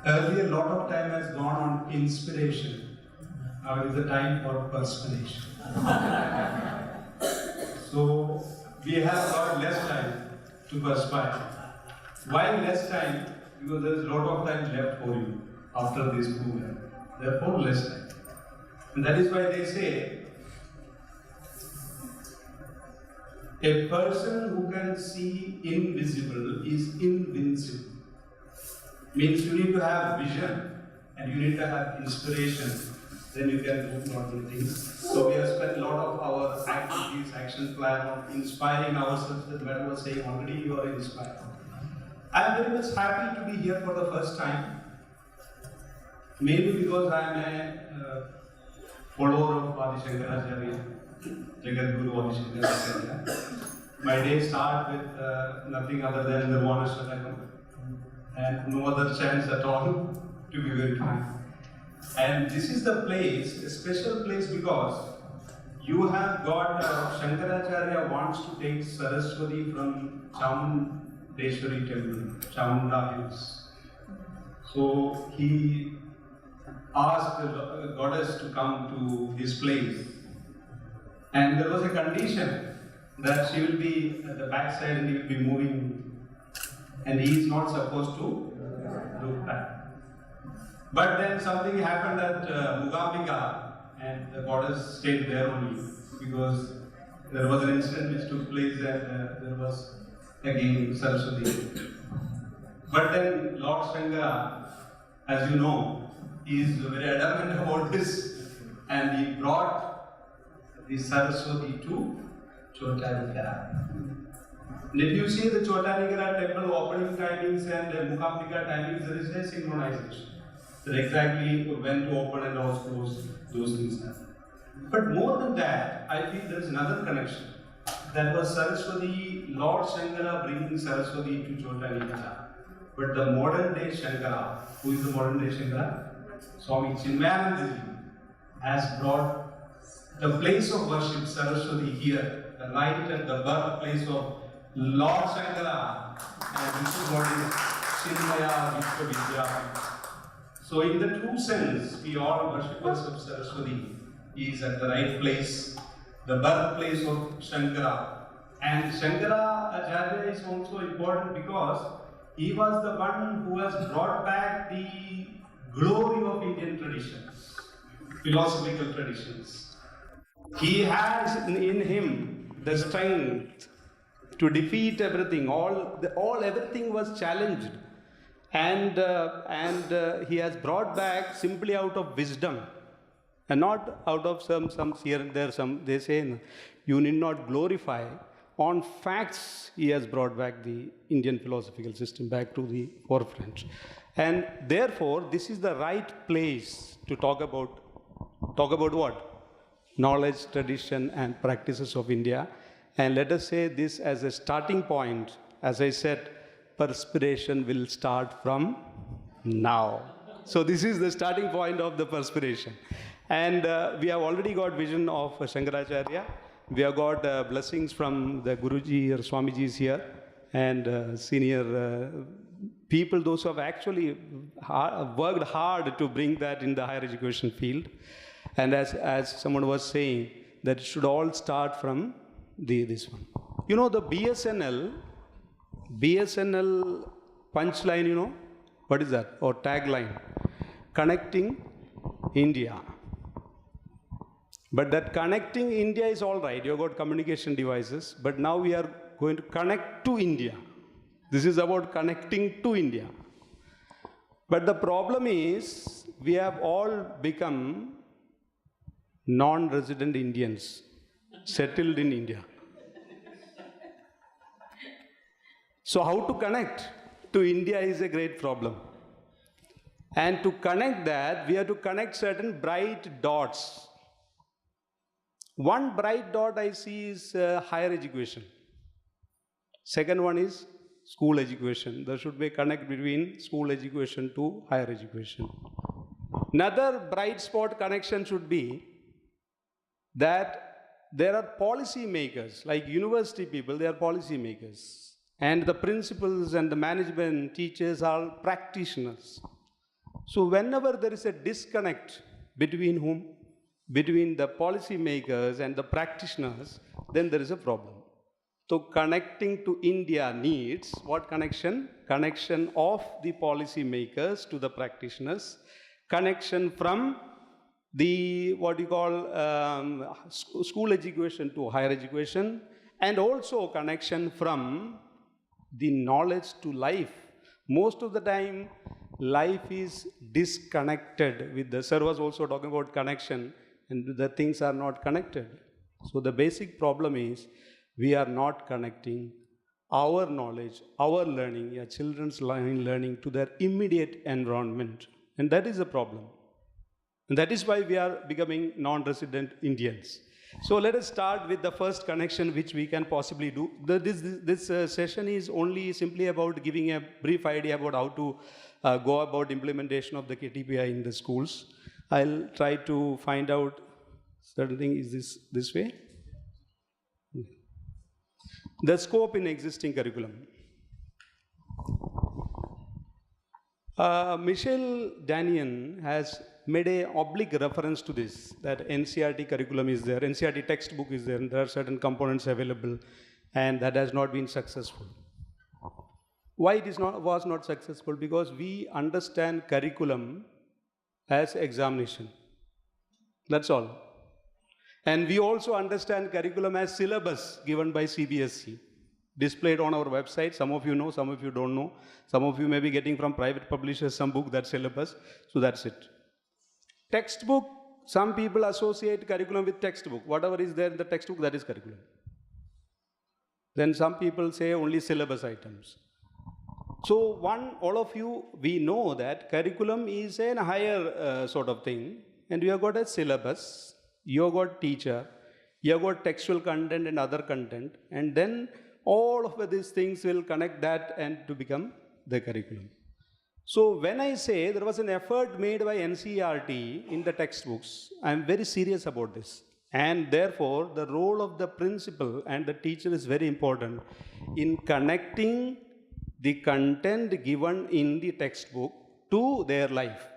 Earlier, a lot of time has gone on inspiration. Now is the time for perspiration. So, we have got less time to perspire. Why less time? Because there is a lot of time left for you after this program. Therefore, less time. And that is why they say, a person who can see invisible is invincible. Means you need to have vision and you need to have inspiration. Then you can do lot of things. So we have spent a lot of our activities, action plan on inspiring ourselves. That Madam was saying already you are inspired. I am very much happy to be here for the first time. Mainly because I am a follower of Adi Shankaracharya, Jagat Guru Adi Shankaracharya. My day starts with nothing other than Nirvana Shatakam and no other chance at all, to be very frank. And this is the place, a special place, because you have got Shankaracharya wants to take Saraswati from Chamundeshwari temple, Chamunda Hills. So he asked the goddess to come to his place. And there was a condition that she will be at the backside and he will be moving. And he is not supposed to look back. But then something happened at Mugambika and the goddess stayed there only because there was an incident which took place and there was again Saraswati. But then Lord Shankara, as you know, is very adamant about this and he brought the Saraswati to Chotanagara. And if you see the Chotanagara temple opening timings and Mugambika timings, there is a synchronization. That exactly when to open and how to close, those things happen. But more than that, I feel there is another connection. That was Saraswati, Lord Shankara bringing Saraswati to Chotanagara. But the modern day Shankara, who is the modern day Shankara? Swami Chinmaya has brought the place of worship Saraswati here, right at the birthplace of Lord Shankara, and this is what is Chinmaya Vishwavidyapeeth. So in the true sense, we all worshippers of Saraswati. He is at the right place, the birthplace of Shankara. And Shankara Acharya is also important because he was the one who has brought back the glory of Indian traditions, philosophical traditions. He has in him the strength to defeat everything. Everything was challenged. And he has brought back simply out of wisdom and not out of some here and there. They say you need not glorify. On facts, he has brought back the Indian philosophical system back to the forefront. And therefore, this is the right place to talk about what? Knowledge, tradition and practices of India. And let us say this as a starting point. As I said, perspiration will start from now. So this is the starting point of the perspiration. And we have already got vision of Shankaracharya. We have got blessings from the Guruji or Swamijis here and senior people, those who have actually worked hard to bring that in the higher education field. And as someone was saying, that it should all start from this one. You know, the BSNL punchline, you know, what is that? Or tagline, connecting India. But that connecting India is all right. You've got communication devices, but now we are going to connect to India. This is about connecting to India. But the problem is, we have all become non-resident Indians, settled in India. So how to connect to India is a great problem. And to connect that, we have to connect certain bright dots. One bright dot I see is higher education. Second one is school education. There should be a connect between school education to higher education. Another bright spot connection should be that there are policy makers, like university people, they are policy makers. And the principals and the management teachers are practitioners. So whenever there is a disconnect between whom? Between the policy makers and the practitioners, then there is a problem. So connecting to India needs what connection? Connection of the policy makers to the practitioners, connection from the what you call school education to higher education, and also connection from the knowledge to life. Most of the time, life is disconnected with the sir was also talking about connection, and the things are not connected. So the basic problem is we are not connecting our knowledge, our learning, children's learning to their immediate environment. And that is the problem. And that is why we are becoming non-resident Indians. So let us start with the first connection which we can possibly do. This session is only simply about giving a brief idea about how to go about implementation of the KTPI in the schools. I'll try to find out certain thing. Is this way? The scope in existing curriculum. Michel Danian has made a oblique reference to this, that NCERT curriculum is there, NCERT textbook is there, and there are certain components available, and that has not been successful. Why it was not successful? Because we understand curriculum as examination. That's all. And we also understand curriculum as syllabus given by CBSE, displayed on our website. Some of you know, some of you don't know. Some of you may be getting from private publishers some book, that syllabus. So that's it. Textbook, some people associate curriculum with textbook. Whatever is there in the textbook, that is curriculum. Then some people say only syllabus items. So all of you, we know that curriculum is a higher sort of thing, and you have got a syllabus, you have got teacher, you have got textual content and other content, and then all of these things will connect that and to become the curriculum. So when I say there was an effort made by NCERT in the textbooks, I am very serious about this. And therefore, the role of the principal and the teacher is very important in connecting the content given in the textbook to their life.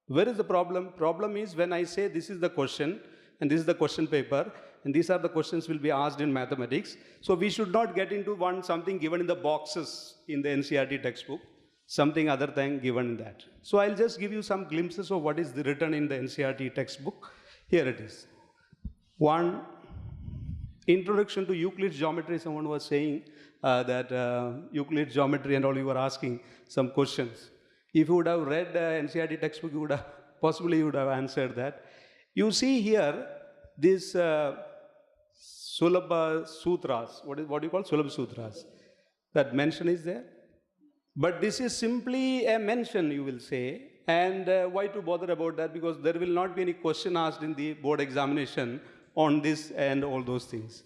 Where is the problem? Problem is when I say this is the question, and this is the question paper, and these are the questions will be asked in mathematics. So we should not get into something given in the boxes in the NCERT textbook, something other than given in that. So I'll just give you some glimpses of what is written in the NCERT textbook. Here it is. One, introduction to Euclid's geometry. Someone was saying that Euclid's geometry and all, you were asking some questions. If you would have read the NCERT textbook, you would have possibly answered that. You see here this Sulabha Sutras. What do you call Sulabha Sutras? That mention is there. But this is simply a mention, you will say. And why to bother about that? Because there will not be any question asked in the board examination on this and all those things.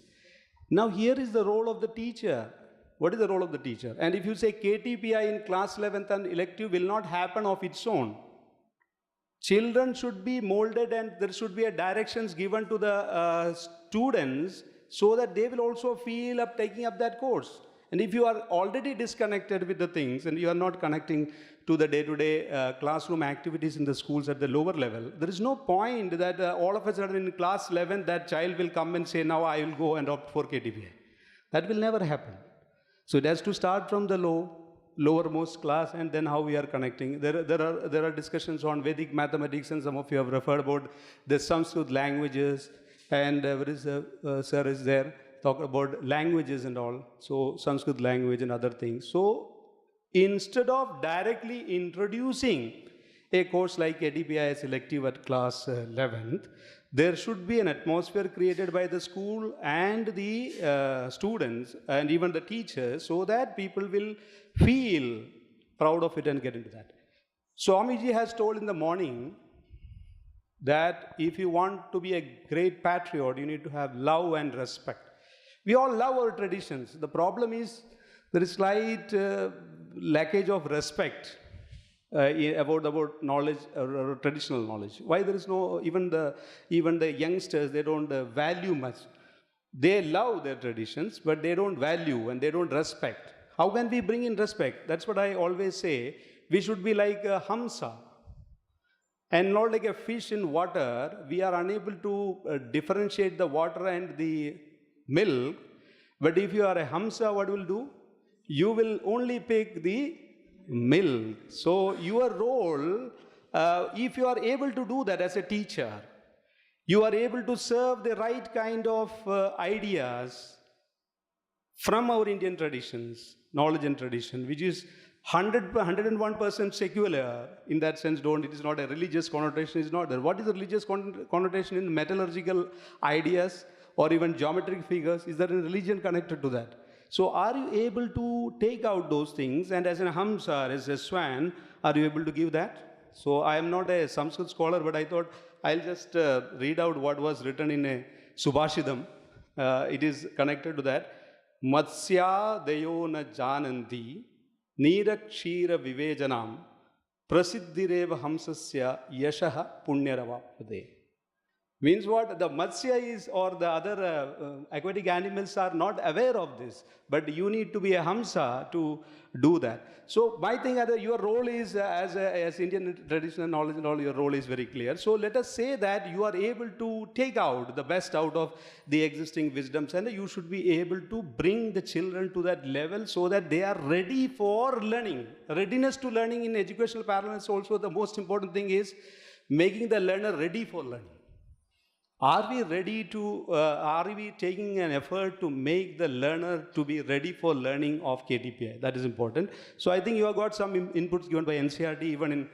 Now here is the role of the teacher. What is the role of the teacher? And if you say KTPI in class 11th and elective will not happen of its own. Children should be molded and there should be a directions given to the students so that they will also feel up taking up that course. And if you are already disconnected with the things and you are not connecting to the day-to-day classroom activities in the schools at the lower level, there is no point that all of a sudden in class 11 that child will come and say, now I will go and opt for KTPI. That will never happen. So it has to start from the lowermost class, and then how we are connecting. There are discussions on Vedic mathematics, and some of you have referred about the Sanskrit languages, and sir is there, talk about languages and all, so Sanskrit language and other things. So instead of directly introducing a course like KTPI as elective at class 11th, there should be an atmosphere created by the school and the students and even the teachers so that people will feel proud of it and get into that. Swamiji has told in the morning that if you want to be a great patriot, you need to have love and respect. We all love our traditions. The problem is there is slight lackage of respect about knowledge or traditional knowledge. Why there is no, even the youngsters, they don't value much. They love their traditions, but they don't value and they don't respect. How can we bring in respect? That's what I always say. We should be like a hamsa and not like a fish in water. We are unable to differentiate the water and the milk. But if you are a hamsa, what will do? You will only pick the milk. So your role, if you are able to do that as a teacher, you are able to serve the right kind of ideas from our Indian traditions, knowledge and tradition, which is 101% secular in that sense. It is not a religious connotation, is not there. What is the religious connotation in metallurgical ideas or even geometric figures? Is there a religion connected to that? So are you able to take out those things, and as a hamsa, as a swan, are you able to give that? So I am not a Sanskrit scholar, but I thought I'll just read out what was written in a Subhashidam. It is connected to that. Matsya deyo na jananti Nirakshira vivejanam prasiddhireva hamsasya yashaha punyaravapade. Means what? The Matsya is, or the other aquatic animals are not aware of this, but you need to be a Hamsa to do that. So my thing, your role is, as Indian traditional knowledge and all, your role is very clear. So let us say that you are able to take out the best out of the existing wisdoms, and you should be able to bring the children to that level so that they are ready for learning. Readiness to learning in educational parlance also, the most important thing is making the learner ready for learning. Are we ready to, are we taking an effort to make the learner to be ready for learning of KTPI? That is important. So I think you have got some inputs given by NCERT, even in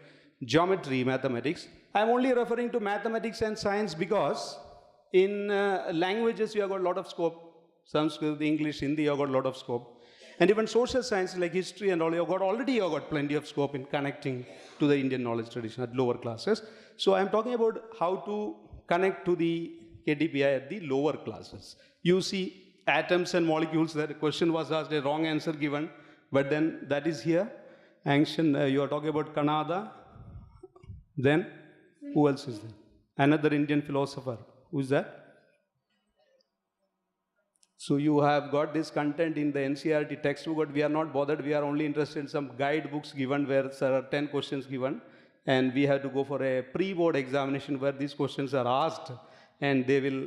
geometry, mathematics. I am only referring to mathematics and science because in languages you have got a lot of scope. Sanskrit, English, Hindi, you have got a lot of scope. And even social sciences like history and all, you have got plenty of scope in connecting to the Indian knowledge tradition at lower classes. So I am talking about how to connect to the KTPI at the lower classes. You see atoms and molecules, that question was asked, a wrong answer given, but then that is here. Ancient, you are talking about Kanada. Then, who else is there? Another Indian philosopher. Who is that? So you have got this content in the NCERT textbook, but we are not bothered. We are only interested in some guidebooks given where there are 10 questions given. And we have to go for a pre-board examination where these questions are asked, and they will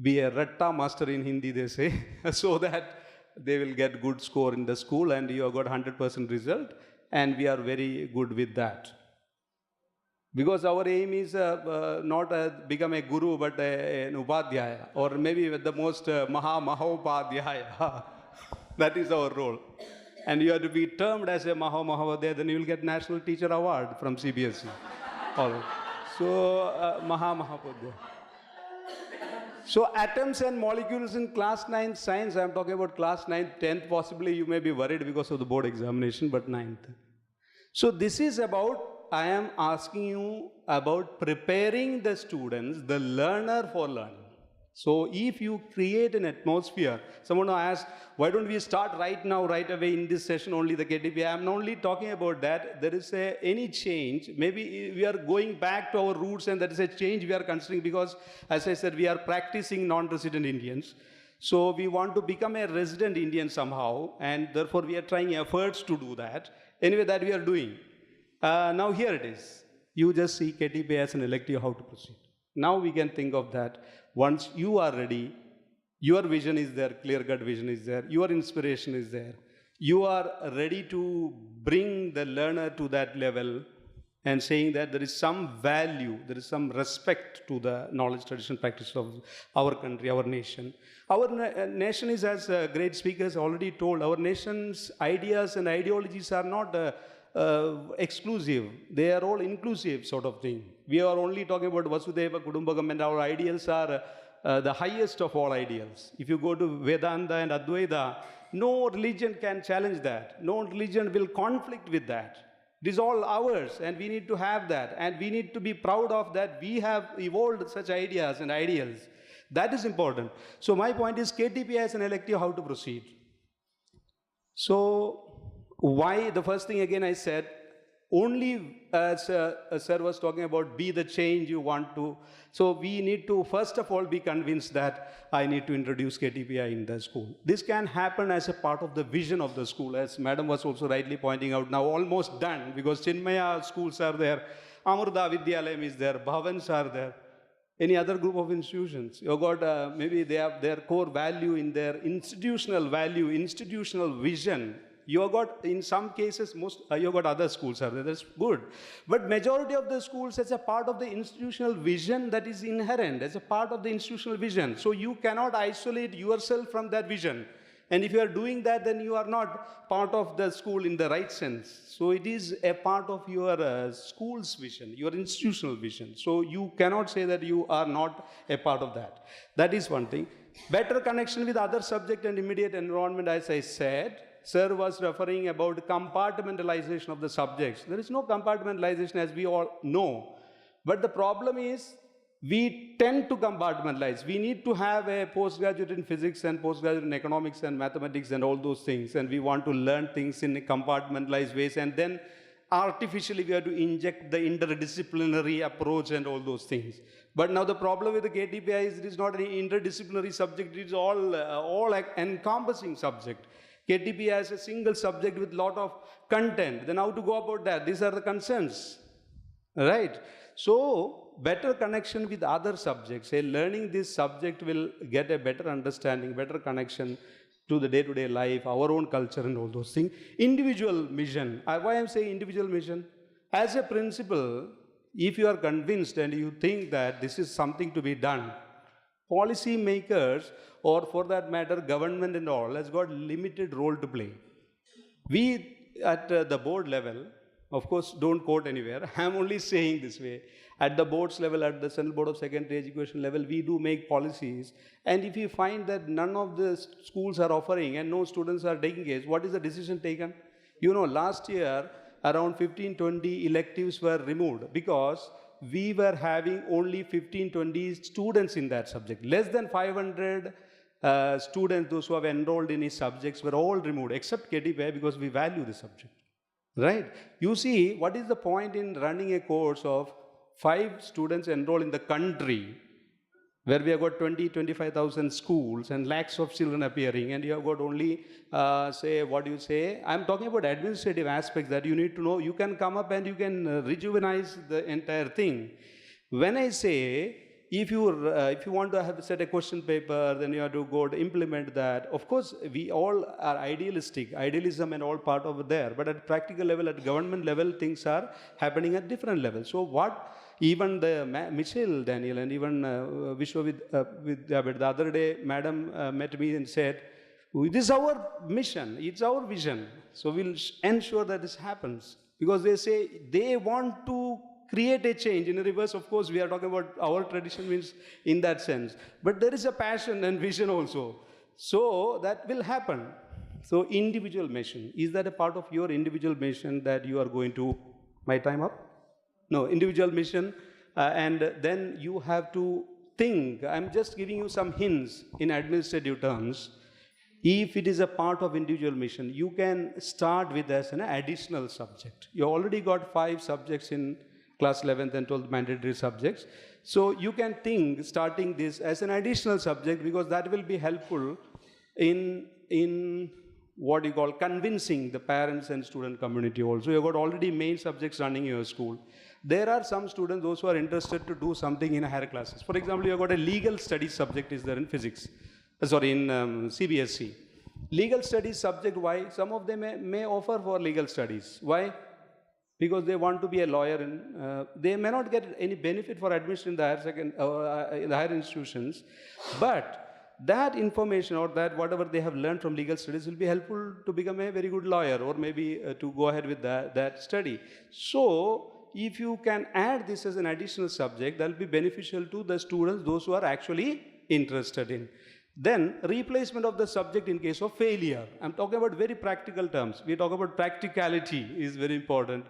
be a ratta master in Hindi, they say, so that they will get good score in the school, and you have got 100% result, and we are very good with that. Because our aim is not become a guru, but an upadhyaya, or maybe the most mahopadhyaya. That is our role. And you have to be termed as a Mahavadhyaya, then you will get National Teacher Award from CBSE. All right. So, Mahapadhyaya. So, atoms and molecules in class 9 science, I am talking about class 9, 10th, possibly you may be worried because of the board examination, but 9th. So, this is about, I am asking you about preparing the students, the learner for learning. So if you create an atmosphere, someone asked, why don't we start right now, right away in this session only the KTPI? I am not only talking about that. There is any change. Maybe we are going back to our roots, and that is a change we are considering because, as I said, we are practicing non-resident Indians. So we want to become a resident Indian somehow, and therefore we are trying efforts to do that. Anyway, that we are doing. Now here it is. You just see KTPI as an elective, how to proceed. Now we can think of that. Once you are ready, your vision is there, clear-cut vision is there, your inspiration is there. You are ready to bring the learner to that level and saying that there is some value, there is some respect to the knowledge, tradition, practice of our country, our nation. Our nation is, as great speakers already told, our nation's ideas and ideologies are not exclusive. They are all inclusive sort of thing. We are only talking about Vasudhaiva Kudumbakam, and our ideals are the highest of all ideals. If you go to Vedanta and Advaita, no religion can challenge that. No religion will conflict with that. It is all ours, and we need to have that. And we need to be proud of that. We have evolved such ideas and ideals. That is important. So my point is KTPI as an elective, how to proceed. So why, the first thing again I said, only, as sir was talking about, be the change you want to. So we need to, first of all, be convinced that I need to introduce KTPI in the school. This can happen as a part of the vision of the school, as madam was also rightly pointing out, now almost done, because Chinmaya schools are there, Amruta Vidyalayam is there, Bhavans are there. Any other group of institutions? You've got, maybe they have their core value in their institutional value, institutional vision. You've got, in some cases, you've got other schools are there, that's good. But majority of the schools as a part of the institutional vision that is inherent, as a part of the institutional vision. So you cannot isolate yourself from that vision. And if you are doing that, then you are not part of the school in the right sense. So it is a part of your school's vision, your institutional vision. So you cannot say that you are not a part of that. That is one thing. Better connection with other subject and immediate environment, as I said. Sir was referring about compartmentalization of the subjects. There is no compartmentalization, as we all know. But the problem is, we tend to compartmentalize. We need to have a postgraduate in physics and postgraduate in economics and mathematics and all those things, and we want to learn things in a compartmentalized ways, and then artificially we have to inject the interdisciplinary approach and all those things. But now the problem with the KTPI is it is not an interdisciplinary subject, it is all encompassing subject. KTPI is a single subject with lot of content. Then how to go about that? These are the concerns, right? So, better connection with other subjects. Learning this subject will get a better understanding, better connection to the day-to-day life, our own culture and all those things. Individual mission. Why I'm saying individual mission? As a principle, if you are convinced and you think that this is something to be done, policy makers, or for that matter, government and all, has got limited role to play. We at the board level, of course, don't quote anywhere. I'm only saying this way. At the boards level, at the Central Board of Secondary Education level, we do make policies. And if you find that none of the schools are offering and no students are taking it, what is the decision taken? You know, last year, around 15-20 electives were removed because we were having only 15-20 students in that subject. Less than 500 students, those who have enrolled in these subjects, were all removed, except KTPI, because we value the subject. Right? You see, what is the point in running a course of 5 students enrolled in the country, where we have got 20-25,000 schools and lakhs of children appearing, and you have got only, I'm talking about administrative aspects that you need to know. You can come up and you can rejuvenize the entire thing. When I say, if you want to have set a question paper, then you have to go to implement that. Of course, we all are idealistic, idealism and all part over there. But at practical level, at government level, things are happening at different levels. So what even the Michelle Daniel and even Vishwavidyapeeth, the other day, madam met me and said, "This is our mission, it's our vision. So we'll ensure that this happens." Because they say they want to create a change. In reverse, of course, we are talking about our tradition means in that sense. But there is a passion and vision also. So that will happen. So individual mission. Is that a part of your individual mission that you are going to, my time up? No, individual mission. And then you have to think. I'm just giving you some hints in administrative terms. If it is a part of individual mission, you can start with as an additional subject. You already got 5 subjects in class 11th and 12th mandatory subjects. So you can think starting this as an additional subject, because that will be helpful in what you call convincing the parents and student community also. You've got already main subjects running in your school. There are some students, those who are interested to do something in higher classes. For example, you've got a legal studies subject is there in physics. In CBSE. Legal studies subject, why? Some of them may offer for legal studies. Why? Because they want to be a lawyer, and they may not get any benefit for admission in the higher institutions, but that information or that whatever they have learned from legal studies will be helpful to become a very good lawyer, or maybe to go ahead with that study. So, if you can add this as an additional subject, that will be beneficial to the students, those who are actually interested in. Then, replacement of the subject in case of failure. I'm talking about very practical terms. We talk about practicality is very important.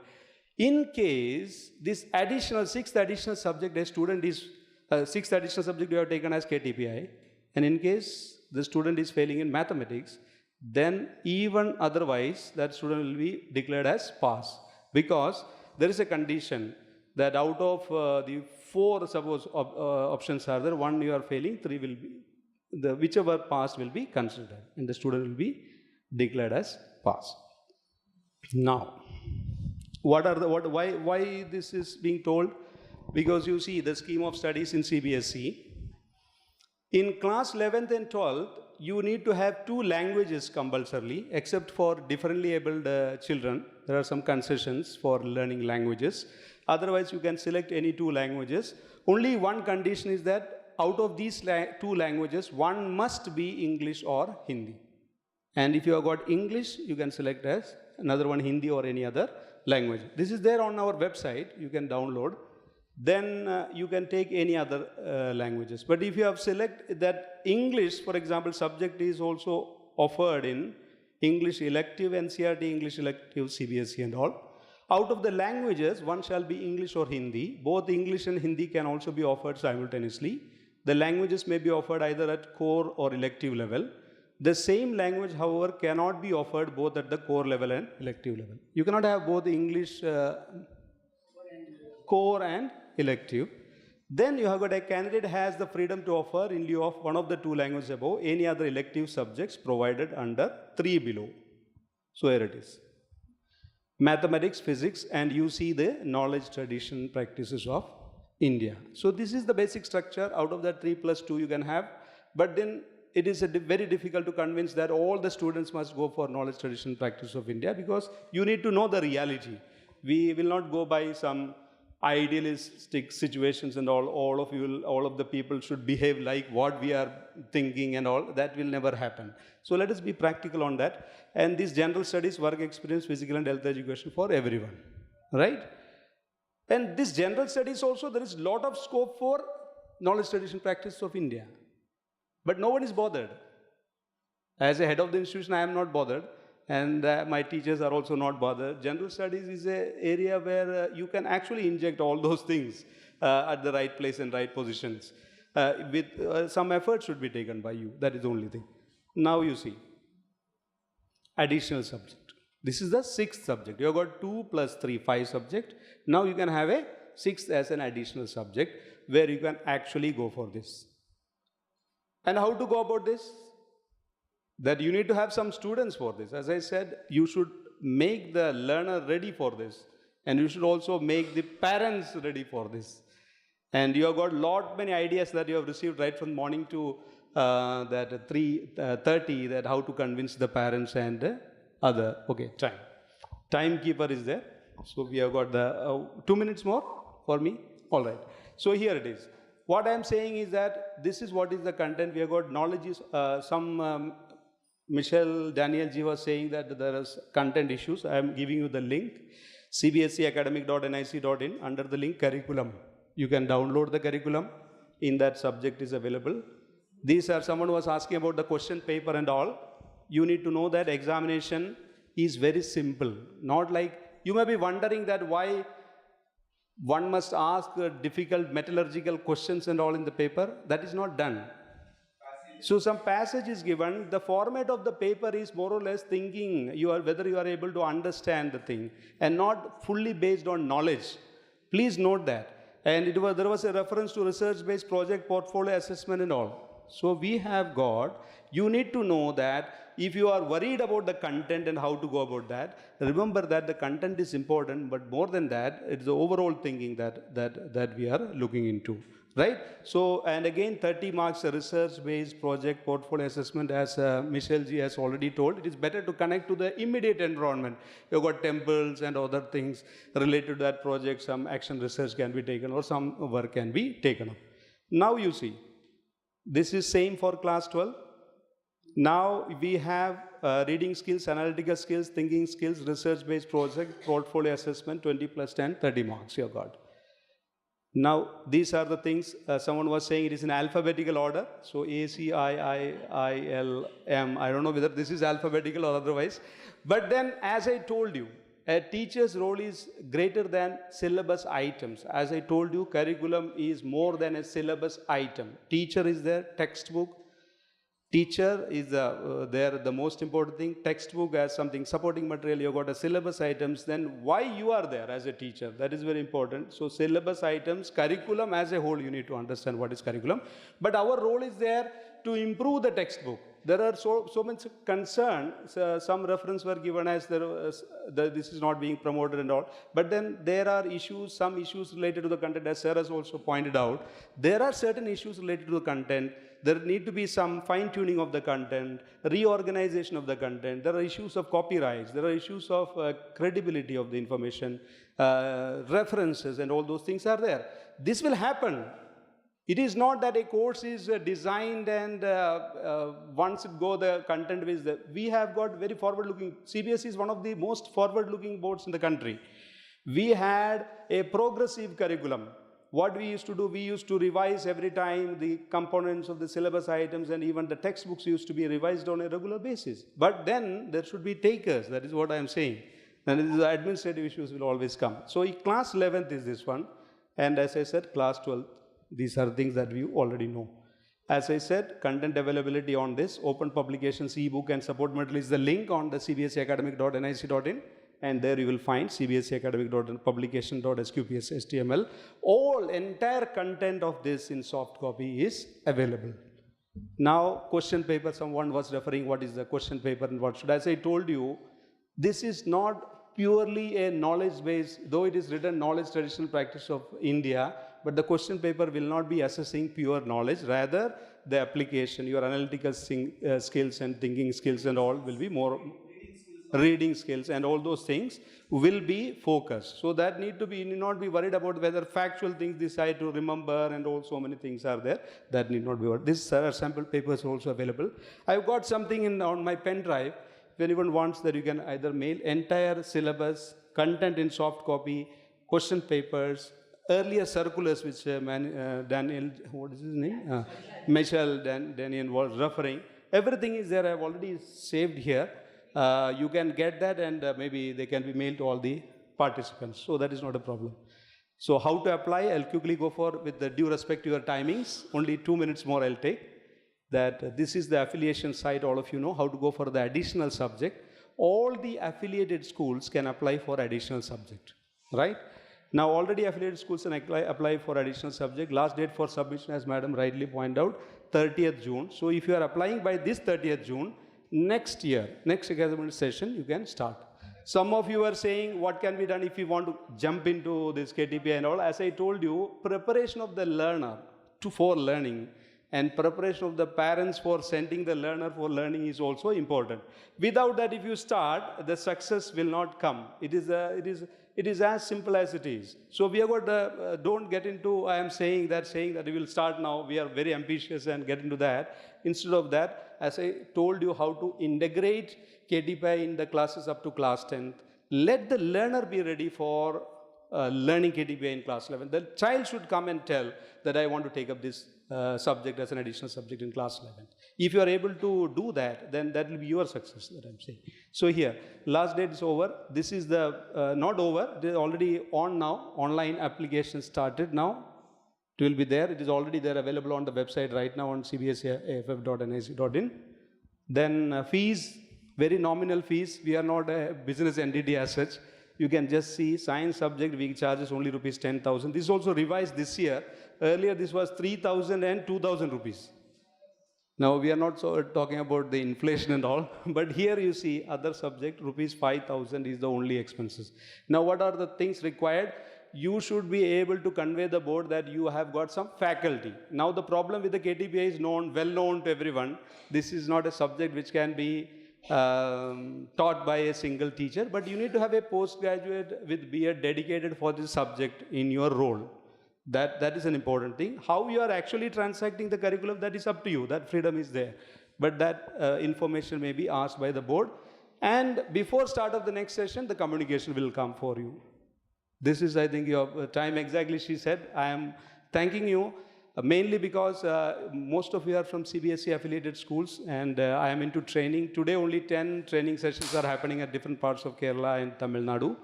In case this additional, 6th additional subject, a student is, 6th additional subject you have taken as KTPI, and in case the student is failing in mathematics, then even otherwise that student will be declared as pass. because there is a condition that out of the 4 suppose options are there, 1 you are failing, 3 will be, whichever pass will be considered and the student will be declared as pass. Now, why this is being told? Because you see the scheme of studies in CBSE. In class 11th and 12th, you need to have 2 languages compulsorily, except for differently abled children. There are some concessions for learning languages. Otherwise, you can select any 2 languages. Only one condition is that out of these 2 languages, one must be English or Hindi. And if you have got English, you can select as another one Hindi or any other language. This is there on our website, you can download. Then you can take any other languages. But if you have selected that English, for example, subject is also offered in English elective, NCERT, English elective, CBSE and all. Out of the languages, one shall be English or Hindi. Both English and Hindi can also be offered simultaneously. The languages may be offered either at core or elective level. The same language, however, cannot be offered both at the core level and elective level. You cannot have both English core and elective. Then you have got a candidate has the freedom to offer in lieu of one of the 2 languages above any other elective subjects provided under 3 below. So here it is. Mathematics, physics, and you see the knowledge, tradition, practices of India. So this is the basic structure. Out of that 3 plus 2 you can have. But then it is very difficult to convince that all the students must go for knowledge, tradition, practice of India, because you need to know the reality. We will not go by some idealistic situations and all of the people should behave like what we are thinking and all. That will never happen. So let us be practical on that. And this general studies, work experience, physical and health education for everyone, right? And this general studies also, there is a lot of scope for knowledge, tradition, practice of India. But no one is bothered. As a head of the institution, I am not bothered. And my teachers are also not bothered. General studies is an area where you can actually inject all those things at the right place and right positions. With some effort should be taken by you. That is the only thing. Now you see, additional subject. This is the 6th subject. You have got 2 plus 3, 5 subject. Now you can have a 6th as an additional subject where you can actually go for this. And how to go about this? That you need to have some students for this. As I said, you should make the learner ready for this. And you should also make the parents ready for this. And you have got many ideas that you have received right from morning to that 3:30, that how to convince the parents and other. Okay, time. Timekeeper is there. So we have got the 2 minutes more for me. All right. So here it is. What I am saying is that this is what is the content. We have got knowledge is Michelle Daniel G was saying that there is content issues. I am giving you the link, cbseacademic.nic.in, under the link curriculum. You can download the curriculum. In that subject is available. These are, someone was asking about the question paper and all. You need to know that examination is very simple. Not like, you may be wondering that why one must ask difficult metallurgical questions and all in the paper. That is not done. So some passage is given. The format of the paper is more or less thinking whether you are able to understand the thing and not fully based on knowledge. Please note that. And there was a reference to research-based project portfolio assessment and all. So we have got, you need to know that if you are worried about the content and how to go about that, remember that the content is important, but more than that, it's the overall thinking that we are looking into. Right? So, and again, 30 marks a research-based project portfolio assessment, as Michelle G has already told. It is better to connect to the immediate environment. You've got temples and other things related to that project. Some action research can be taken or some work can be taken up. Now you see, this is same for class 12. Now we have reading skills, analytical skills, thinking skills, research-based project, portfolio assessment, 20 plus 10, 30 marks you have got. Now, these are the things, someone was saying it is in alphabetical order. So, A, C, I, L, M. I don't know whether this is alphabetical or otherwise. But then, as I told you, a teacher's role is greater than syllabus items. As I told you, curriculum is more than a syllabus item. Teacher is there, textbook, Teacher is the most important thing. Textbook as something supporting material. You got a syllabus items. Then why you are there as a teacher? That is very important. So syllabus items, curriculum as a whole. You need to understand what is curriculum. But our role is there to improve the textbook. There are so much concern. Some reference were given as this is not being promoted and all. But then there are issues, some issues related to the content, as Sir has also pointed out. There are certain issues related to the content. There need to be some fine-tuning of the content, reorganization of the content. There are issues of copyrights. There are issues of credibility of the information, references, and all those things are there. This will happen. It is not that a course is designed and once it go, the content is there. We have got very forward-looking. CBSE is one of the most forward-looking boards in the country. We had a progressive curriculum. What we used to do, we used to revise every time the components of the syllabus items, and even the textbooks used to be revised on a regular basis. But then there should be takers. That is what I am saying. And the administrative issues will always come. So class 11th is this one. And as I said, class 12th. These are things that we already know. As I said, content availability on this, open publications, ebook and support material is the link on the cbseacademic.nic.in, and there you will find cbseacademic.publication.sqps.html. All entire content of this in soft copy is available. Now, question paper, someone was referring what is the question paper and what should. As I told you, this is not purely a knowledge base, though it is written knowledge, traditional practice of India, but the question paper will not be assessing pure knowledge, rather the application, your analytical skills and thinking skills and all will be more, reading skills and all those things will be focused. So that need not be worried about whether factual things decide to remember and all so many things are there. That need not be worried. This sample paper is also available. I've got something on my pen drive. If anyone wants that, you can either mail entire syllabus, content in soft copy, question papers, earlier circulars which Daniel, what is his name? Michel Daniel was referring. Everything is there. I have already saved here. You can get that, and maybe they can be mailed to all the participants. So that is not a problem. So how to apply? I'll quickly go for, with the due respect to your timings, only 2 minutes more I'll take. That this is the affiliation site, all of you know how to go for the additional subject. All the affiliated schools can apply for additional subject, right? Now already affiliated schools can apply for additional subject. Last date for submission, as Madam rightly pointed out, 30th June. So if you are applying by this 30th June, next year, next academic session, you can start. Some of you are saying what can be done if you want to jump into this KTPI and all. As I told you, preparation of the learner for learning and preparation of the parents for sending the learner for learning is also important. Without that, if you start, the success will not come. It is as simple as it is. So we have got, don't get into, I am saying that we will start now. We are very ambitious and get into that. Instead of that, as I told you how to integrate KTPI in the classes up to class 10th, let the learner be ready for learning KTPI in class 11. The child should come and tell that I want to take up this subject as an additional subject in class 11. If you are able to do that, then that will be your success, that I'm saying. So here, last date is over. This is the, not over, it is already on now. Online application started now. It will be there. It is already there, available on the website right now on cbseaff.nic.in. Then fees, very nominal fees. We are not a business entity as such. You can just see science subject, we charges only rupees 10,000. This is also revised this year. Earlier, this was 3,000 and 2,000 rupees. Now, we are not talking about the inflation and all, but here you see other subject, rupees 5,000 is the only expenses. Now, what are the things required? You should be able to convey the board that you have got some faculty. Now, the problem with the KTPI is known, well known to everyone. This is not a subject which can be taught by a single teacher, but you need to have a postgraduate with BEd dedicated for this subject in your role. That is an important thing. How you are actually transacting the curriculum, that is up to you. That freedom is there. But that information may be asked by the board. And before start of the next session, the communication will come for you. This is, I think, your time exactly, she said. I am thanking you mainly because most of you are from CBSE affiliated schools, and I am into training. Today only 10 training sessions are happening at different parts of Kerala and Tamil Nadu.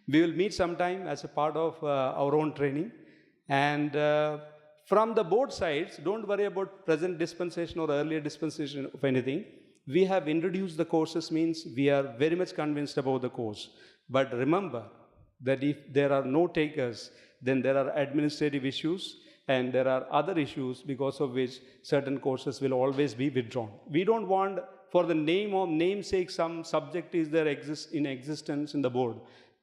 We will meet sometime as a part of our own training. And From the both sides, don't worry about present dispensation or earlier dispensation of anything. We have introduced the courses, means we are very much convinced about the course. But remember that if there are no takers, then there are administrative issues and there are other issues because of which certain courses will always be withdrawn. We don't want, for the namesake, some subject is there in existence in the board.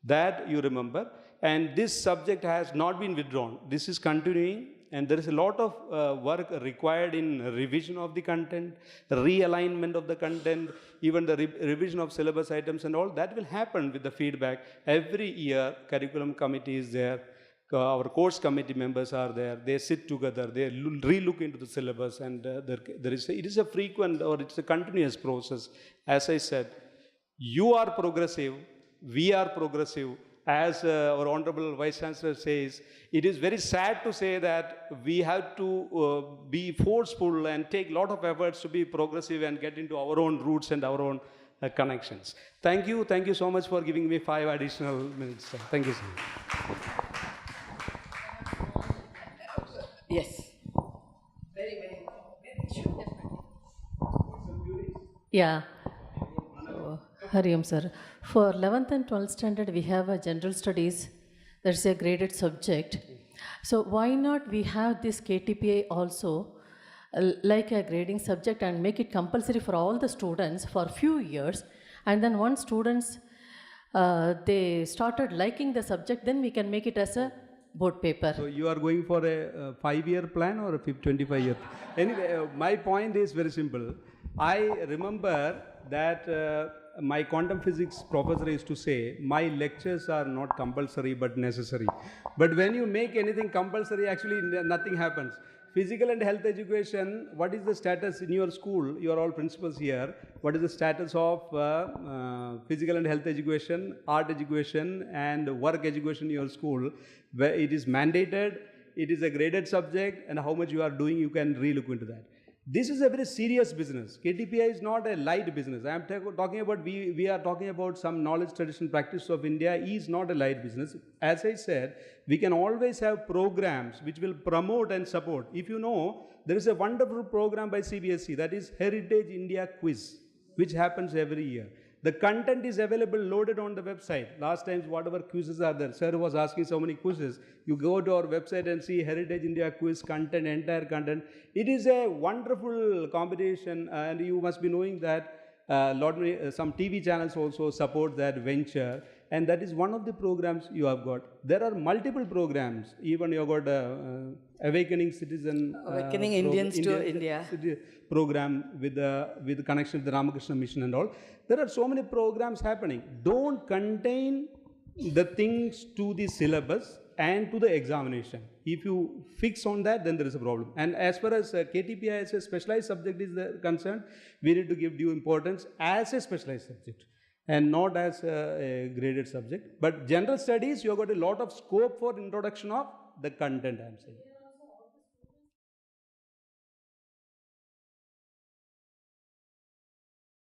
That you remember. And this subject has not been withdrawn. This is continuing. And there is a lot of work required in revision of the content, realignment of the content, even the revision of syllabus items and all. That will happen with the feedback. Every year, curriculum committee is there. Our course committee members are there. They sit together. They re-look into the syllabus. And it is a frequent or it's a continuous process. As I said, you are progressive. We are progressive. As our Honorable Vice Chancellor says, it is very sad to say that we have to be forceful and take a lot of efforts to be progressive and get into our own roots and our own connections. Thank you. Thank you so much for giving me 5 additional minutes. Thank you, sir. Yes. Very sure. Yeah. Hari Om sir. For 11th and 12th standard, we have a general studies. That's a graded subject. So why not we have this KTPI also like a grading subject and make it compulsory for all the students for a few years. And then once students, they started liking the subject, then we can make it as a board paper. So you are going for a 5-year plan or a 25-year? Anyway, my point is very simple. I remember that my quantum physics professor used to say, my lectures are not compulsory but necessary. But when you make anything compulsory, actually nothing happens. Physical and health education, what is the status in your school? You are all principals here. What is the status of physical and health education, art education and work education in your school? Where it is mandated, it is a graded subject, and how much you are doing, you can re-look into that. This is a very serious business. KTPI is not a light business. I am talking about, we are talking about some knowledge, tradition, practice of India is not a light business. As I said, we can always have programs which will promote and support. If you know, there is a wonderful program by CBSE, that is Heritage India Quiz, which happens every year. The content is available, loaded on the website. Last times, whatever quizzes are there, sir was asking so many quizzes. You go to our website and see Heritage India Quiz content, entire content. It is a wonderful competition, and you must be knowing that some TV channels also support that venture, and that is one of the programs you have got. There are multiple programs. Even you have got Awakening Citizen, Awakening Indians to India program with connection to the Ramakrishna Mission and all. There are so many programs happening. Don't contain the things to the syllabus and to the examination. If you fix on that, then there is a problem. And as far as KTPI as a specialized subject is concerned, we need to give due importance as a specialized subject and not as a graded subject. But general studies, you have got a lot of scope for introduction of the content, I am saying.